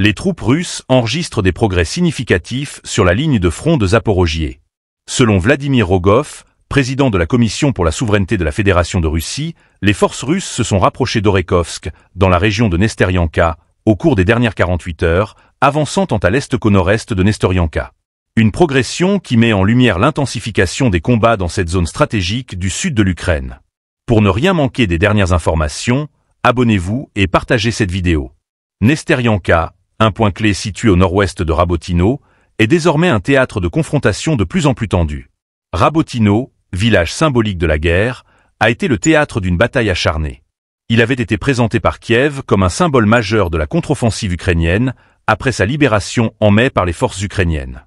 Les troupes russes enregistrent des progrès significatifs sur la ligne de front de Zaporojié. Selon Vladimir Rogov, président de la Commission pour la souveraineté de la Fédération de Russie, les forces russes se sont rapprochées d'Orekhovsk, dans la région de Nestorianka, au cours des dernières 48 heures, avançant tant à l'est qu'au nord-est de Nestorianka. Une progression qui met en lumière l'intensification des combats dans cette zone stratégique du sud de l'Ukraine. Pour ne rien manquer des dernières informations, abonnez-vous et partagez cette vidéo. Nestorianka, un point clé situé au nord-ouest de Rabotino, est désormais un théâtre de confrontation de plus en plus tendu. Rabotino, village symbolique de la guerre, a été le théâtre d'une bataille acharnée. Il avait été présenté par Kiev comme un symbole majeur de la contre-offensive ukrainienne après sa libération en mai par les forces ukrainiennes.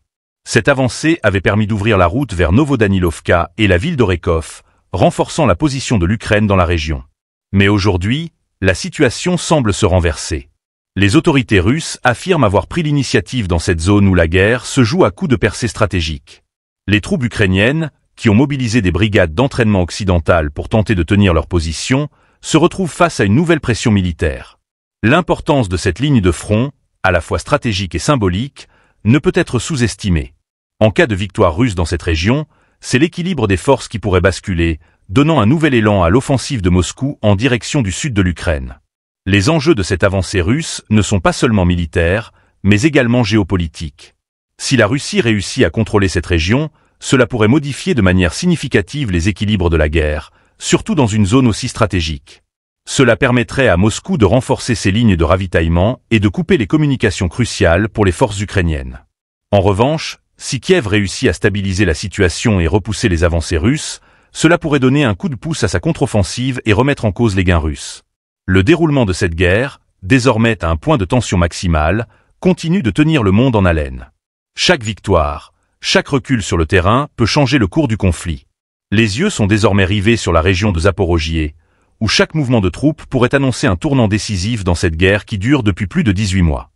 Cette avancée avait permis d'ouvrir la route vers Novodanilovka et la ville d'Orekhov, renforçant la position de l'Ukraine dans la région. Mais aujourd'hui, la situation semble se renverser. Les autorités russes affirment avoir pris l'initiative dans cette zone où la guerre se joue à coups de percées stratégiques. Les troupes ukrainiennes, qui ont mobilisé des brigades d'entraînement occidentales pour tenter de tenir leur position, se retrouvent face à une nouvelle pression militaire. L'importance de cette ligne de front, à la fois stratégique et symbolique, ne peut être sous-estimée. En cas de victoire russe dans cette région, c'est l'équilibre des forces qui pourrait basculer, donnant un nouvel élan à l'offensive de Moscou en direction du sud de l'Ukraine. Les enjeux de cette avancée russe ne sont pas seulement militaires, mais également géopolitiques. Si la Russie réussit à contrôler cette région, cela pourrait modifier de manière significative les équilibres de la guerre, surtout dans une zone aussi stratégique. Cela permettrait à Moscou de renforcer ses lignes de ravitaillement et de couper les communications cruciales pour les forces ukrainiennes. En revanche, si Kiev réussit à stabiliser la situation et repousser les avancées russes, cela pourrait donner un coup de pouce à sa contre-offensive et remettre en cause les gains russes. Le déroulement de cette guerre, désormais à un point de tension maximale, continue de tenir le monde en haleine. Chaque victoire, chaque recul sur le terrain peut changer le cours du conflit. Les yeux sont désormais rivés sur la région de Zaporojié, où chaque mouvement de troupes pourrait annoncer un tournant décisif dans cette guerre qui dure depuis plus de 18 mois.